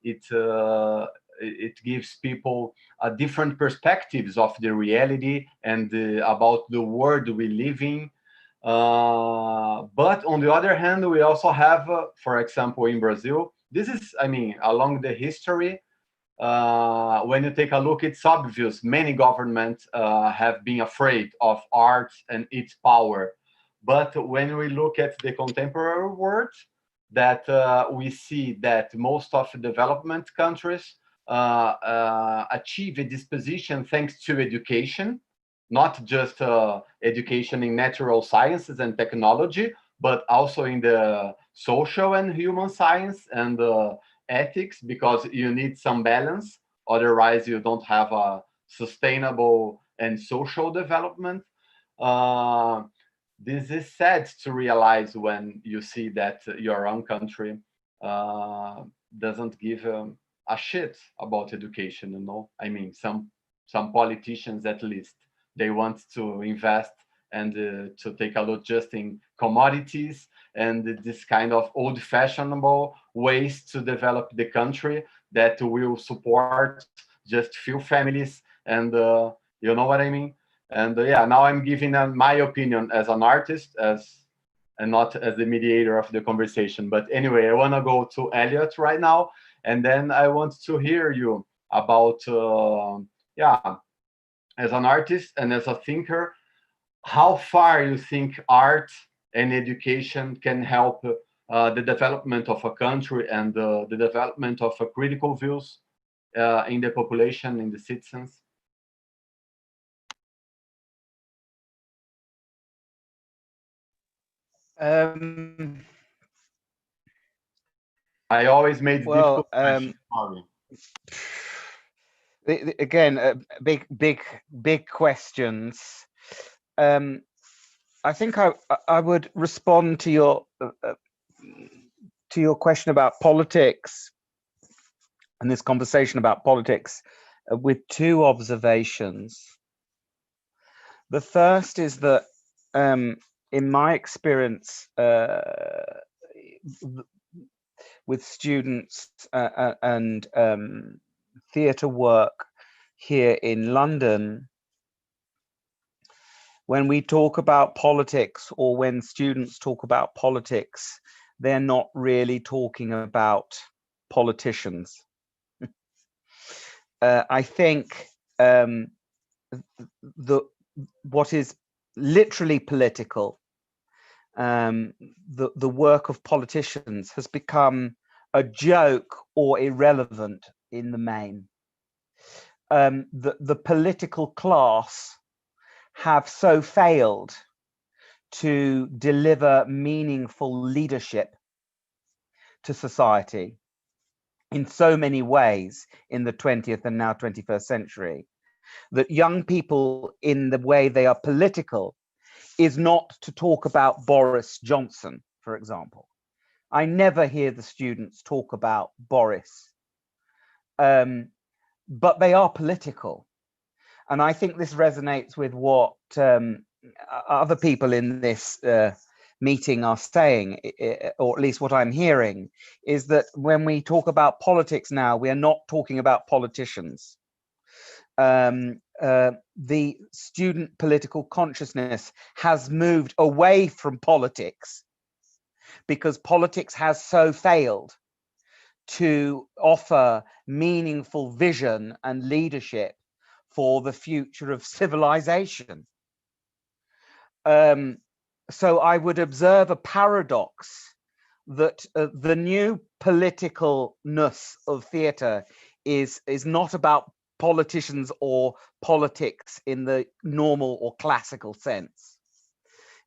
it gives people different perspectives of the reality and about the world we live in. But on the other hand, we also have, for example, in Brazil, this is, I mean, along the history, when you take a look, it's obvious many governments have been afraid of art and its power. But when we look at the contemporary world, that we see that most of the development countries achieve this position thanks to education, not just education in natural sciences and technology, but also in the social and human science and ethics, because you need some balance. Otherwise, you don't have a sustainable and social development. This is sad to realize when you see that your own country doesn't give a shit about education, you know? I mean, some politicians at least, they want to invest and to take a look just in commodities and this kind of old-fashionable ways to develop the country that will support just few families, and you know what I mean? And yeah, now I'm giving my opinion as an artist, and not as the mediator of the conversation. But anyway, I want to go to Eliot right now, and then I want to hear you about yeah, as an artist and as a thinker, how far you think art and education can help the development of a country and the development of critical views in the population, in the citizens. I always made difficult questions. Sorry. Again, big questions. I think I would respond to your question about politics and this conversation about politics with two observations. The first is that in my experience with students and theatre work here in London, when we talk about politics, or when students talk about politics, they're not really talking about politicians. I think what is literally political, the work of politicians, has become a joke or irrelevant in the main. The political class have so failed to deliver meaningful leadership to society in so many ways in the 20th and now 21st century, that young people, in the way they are political, is not to talk about Boris Johnson, for example. I never hear the students talk about Boris, but they are political. And I think this resonates with what other people in this meeting are saying, or at least what I'm hearing, is that when we talk about politics now, we are not talking about politicians. The student political consciousness has moved away from politics because politics has so failed to offer meaningful vision and leadership for the future of civilization. So I would observe a paradox that the new politicalness of theatre is not about politicians or politics in the normal or classical sense.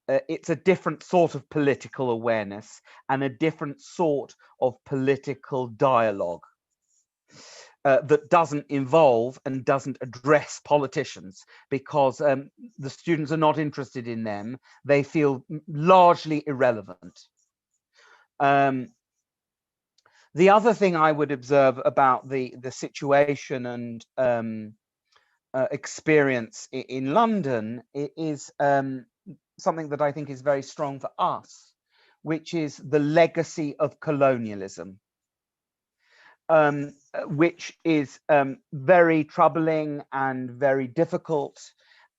It's a different sort of political awareness and a different sort of political dialogue that doesn't involve and doesn't address politicians, because the students are not interested in them. They feel largely irrelevant. The other thing I would observe about the situation and experience in London is something that I think is very strong for us, which is the legacy of colonialism. Which is very troubling and very difficult,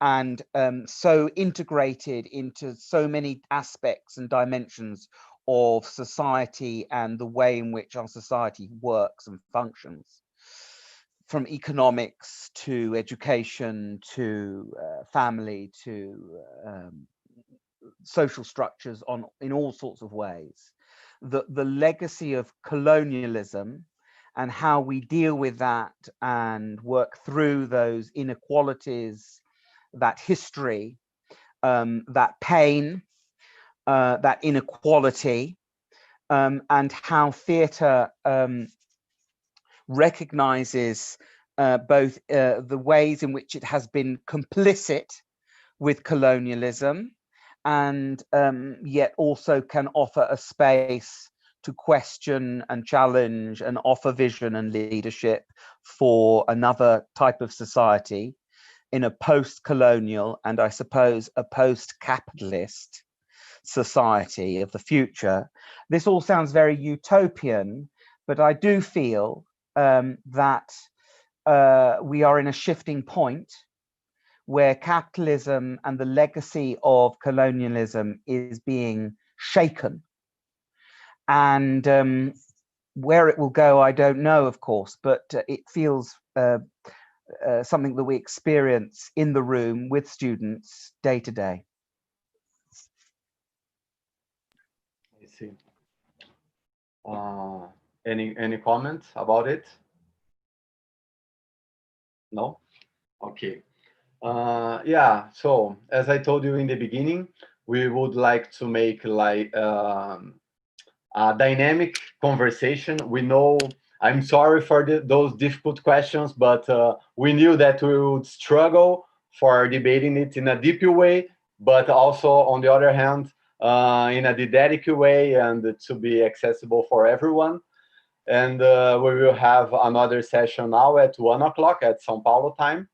and so integrated into so many aspects and dimensions of society and the way in which our society works and functions, from economics to education to family to social structures in all sorts of ways. The legacy of colonialism and how we deal with that and work through those inequalities, that history, that pain, that inequality, and how theatre recognizes both the ways in which it has been complicit with colonialism, and yet also can offer a space to question and challenge and offer vision and leadership for another type of society in a post-colonial and I suppose a post-capitalist society of the future. This all sounds very utopian, but I do feel that we are in a shifting point where capitalism and the legacy of colonialism is being shaken. And where it will go, I don't know, of course, but it feels something that we experience in the room with students day to day. I see. Any comments about it? No? Okay. Yeah, so as I told you in the beginning, we would like to make like a dynamic conversation. We know, I'm sorry for those difficult questions, but we knew that we would struggle for debating it in a deep way, but also on the other hand, in a didactic way and to be accessible for everyone. And we will have another session now at 1 o'clock at São Paulo time.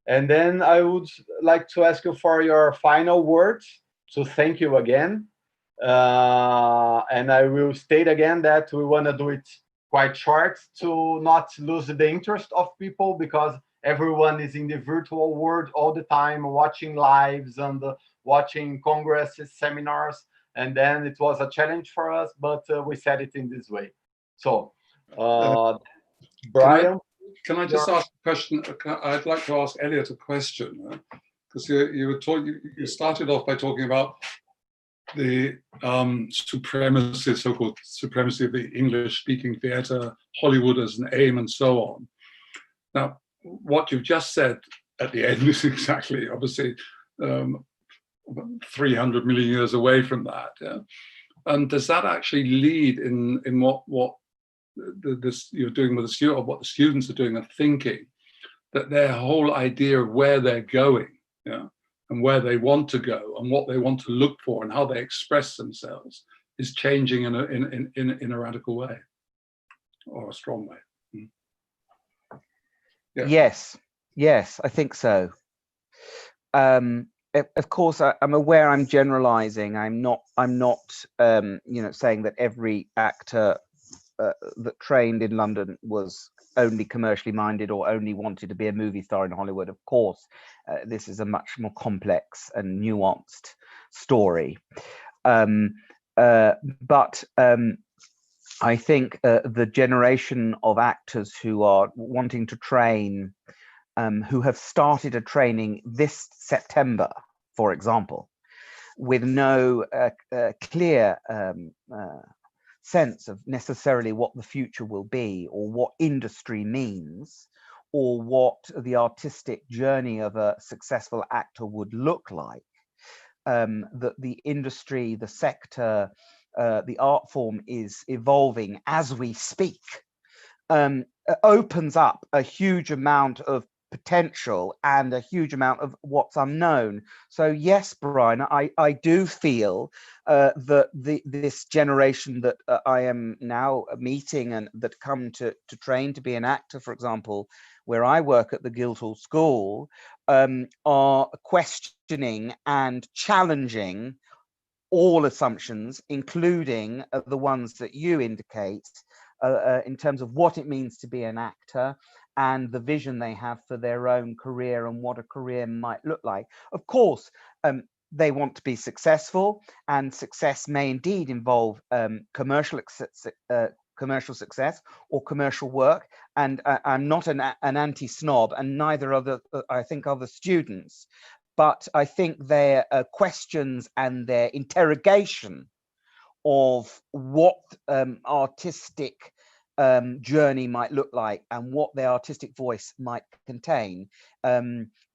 And then I would like to ask you for your final words. So thank you again. And I will state again that we want to do it quite short to not lose the interest of people, because everyone is in the virtual world all the time, watching lives and watching congresses, seminars. And then it was a challenge for us, but we said it in this way. So, Brian? Can I just ask a question? I'd like to ask Eliot a question, because you started off by talking about the supremacy, so-called supremacy of the English-speaking theatre, Hollywood as an aim, and so on. Now, what you've just said at the end is exactly, obviously, 300 million years away from that. Yeah? And does that actually lead in what this you're doing with the student, or what the students are doing and thinking, that their whole idea of where they're going, yeah, and where they want to go and what they want to look for and how they express themselves is changing in a radical way or a strong way? Yeah. Yes, I think so. Of course, I'm aware I'm generalizing. I'm not saying that every actor that trained in London was only commercially minded or only wanted to be a movie star in Hollywood. Of course, this is a much more complex and nuanced story. But I think the generation of actors who are wanting to train, who have started a training this September, for example, with no clear sense of necessarily what the future will be, or what industry means, or what the artistic journey of a successful actor would look like, that the industry, the sector, the art form is evolving as we speak, opens up a huge amount of potential and a huge amount of what's unknown. So yes, Brian, I do feel that this generation that I am now meeting and that come to train to be an actor, for example, where I work at the Guildhall School, are questioning and challenging all assumptions, including the ones that you indicate, in terms of what it means to be an actor and the vision they have for their own career and what a career might look like. Of course, they want to be successful, and success may indeed involve commercial success or commercial work. And I'm not an anti-snob, and neither are I think other students. but I think their questions and their interrogation of what artistic journey might look like and what their artistic voice might contain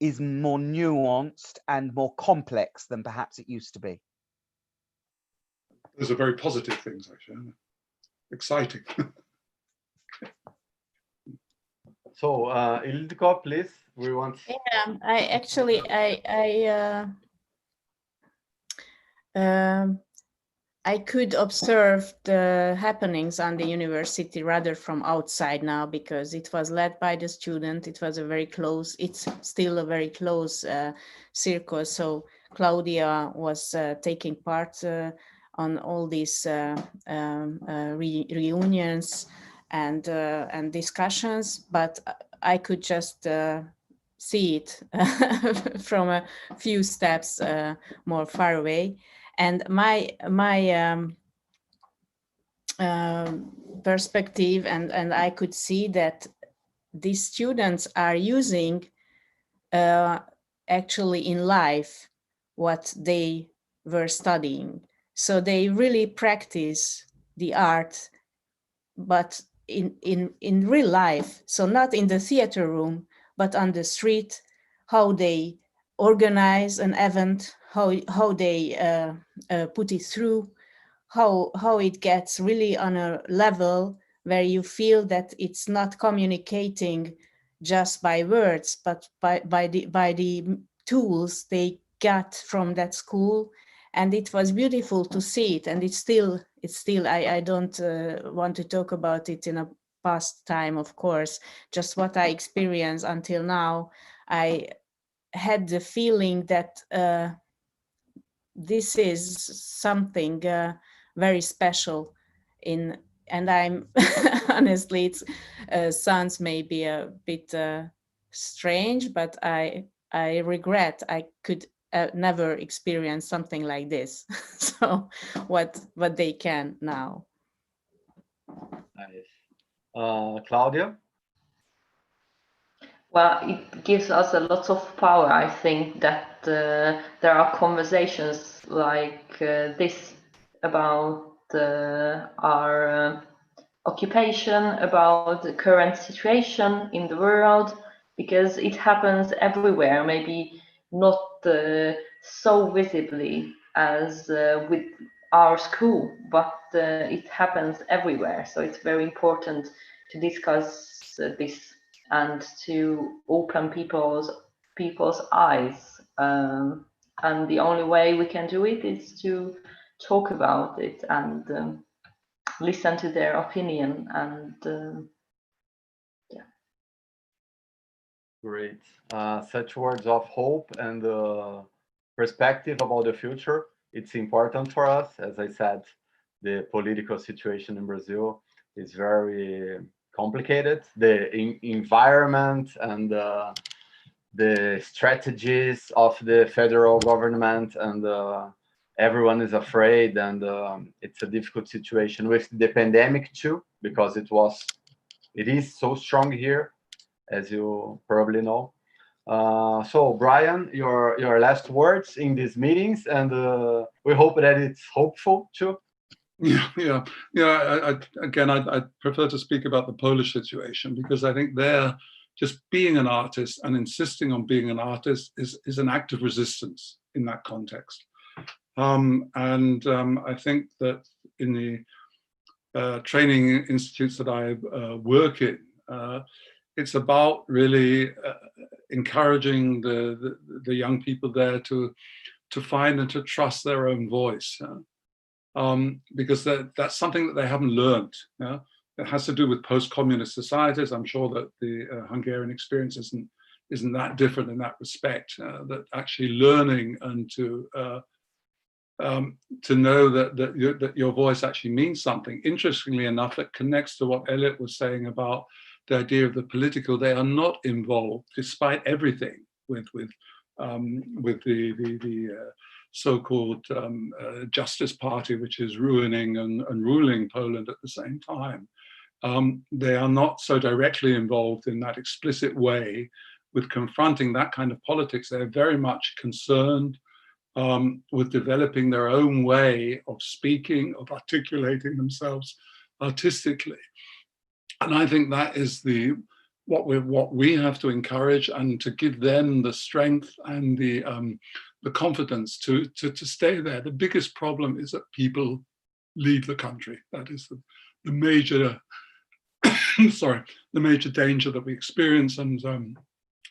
is more nuanced and more complex than perhaps it used to be. Those are very positive things, actually. Exciting. So, Ildikó, please. We want. Yeah, I could observe the happenings on the university rather from outside now, because it was led by the student. It was a very close, it's still a very close circle. So Klaudia was taking part on all these reunions and discussions, but I could just see it from a few steps more far away. And my perspective, and I could see that these students are using actually in life what they were studying. So they really practice the art, but in real life. So not in the theater room, but on the street, how they organize an event, how they put it through, how it gets really on a level where you feel that it's not communicating just by words, but by the tools they got from that school. And it was beautiful to see it. And it's still I don't want to talk about it in a past time, of course, just what I experienced until now. I had the feeling that this is something very special and I'm honestly, it sounds maybe a bit strange, but I regret I could never experience something like this. So what they can now. Nice. Klaudia? Well, it gives us a lot of power, I think, that there are conversations like this about our occupation, about the current situation in the world, because it happens everywhere, maybe not so visibly as with our school, but it happens everywhere. So it's very important to discuss this and to open people's eyes. And the only way we can do it is to talk about it and listen to their opinion. And yeah. Great. Such words of hope and perspective about the future. It's important for us. As I said, the political situation in Brazil is very complicated. The environment and the strategies of the federal government, and everyone is afraid, and it's a difficult situation with the pandemic too, because it is so strong here, as you probably know. So Brian, your last words in these meetings, and we hope that it's hopeful too. Yeah. I prefer to speak about the Polish situation, because I think there, just being an artist and insisting on being an artist is an act of resistance in that context. I think that in the training institutes that I work in, it's about really encouraging the young people there to find and to trust their own voice. Because that's something that they haven't learned. Yeah? It has to do with post-communist societies. I'm sure that the Hungarian experience isn't that different in that respect. That actually learning and to know that your voice actually means something. Interestingly enough, it connects to what Eliot was saying about the idea of the political. They are not involved, despite everything, with the so-called Justice Party, which is ruining and ruling Poland at the same time. They are not so directly involved in that explicit way with confronting that kind of politics. They're very much concerned with developing their own way of speaking, of articulating themselves artistically. And I think that is what we have to encourage, and to give them the strength and the confidence to stay there. The biggest problem is that people leave the country. That is the major sorry, the major danger that we experience. And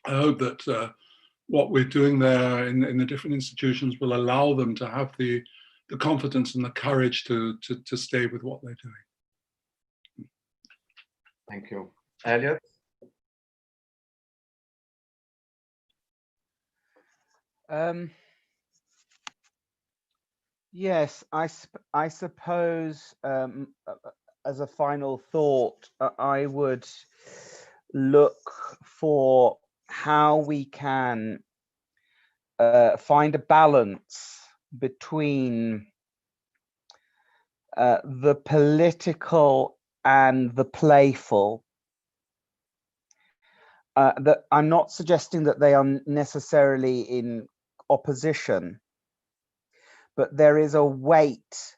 I hope that what we're doing there in the different institutions will allow them to have the confidence and the courage to stay with what they're doing. Thank you. Eliot? Yes, I suppose as a final thought, I would look for how we can find a balance between the political and the playful. That I'm not suggesting that they are necessarily in opposition, but there is a weight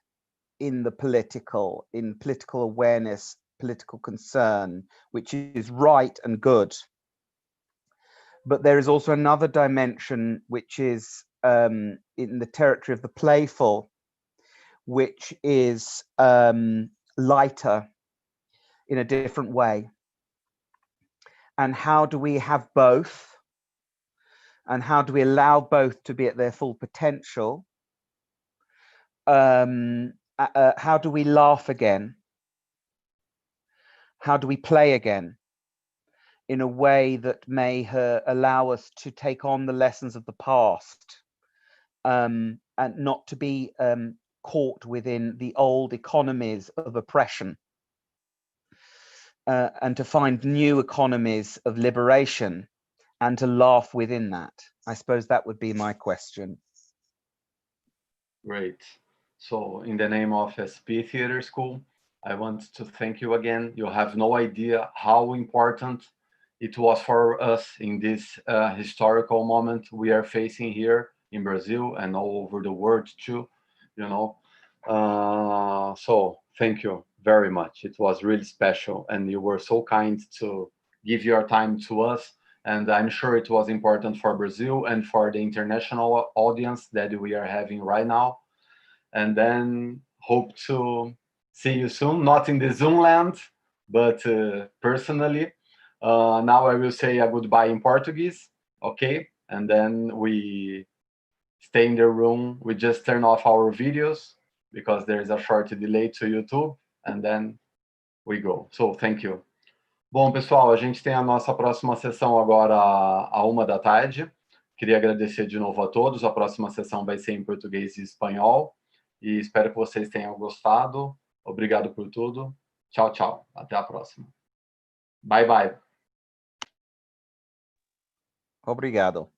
in the political, in political awareness, political concern, which is right and good. But there is also another dimension, which is in the territory of the playful, which is lighter in a different way. And how do we have both? And how do we allow both to be at their full potential? How do we laugh again? How do we play again in a way that may allow us to take on the lessons of the past, and not to be caught within the old economies of oppression, and to find new economies of liberation and to laugh within that? I suppose that would be my question. Great. So in the name of SP Theatre School, I want to thank you again. You have no idea how important it was for us in this historical moment we are facing here in Brazil and all over the world too, you know. So thank you very much. It was really special, and you were so kind to give your time to us. And I'm sure it was important for Brazil and for the international audience that we are having right now. And then hope to see you soon, not in the Zoom land, but personally. Now I will say a goodbye in Portuguese, okay? And then we stay in the room. We just turn off our videos because there is a short delay to YouTube, and then we go. So thank you. Bom, pessoal, a gente tem a nossa próxima sessão agora à 13h. Queria agradecer de novo a todos. A próxima sessão vai ser em português e espanhol. E espero que vocês tenham gostado. Obrigado por tudo. Tchau, tchau. Até a próxima. Bye, bye. Obrigado.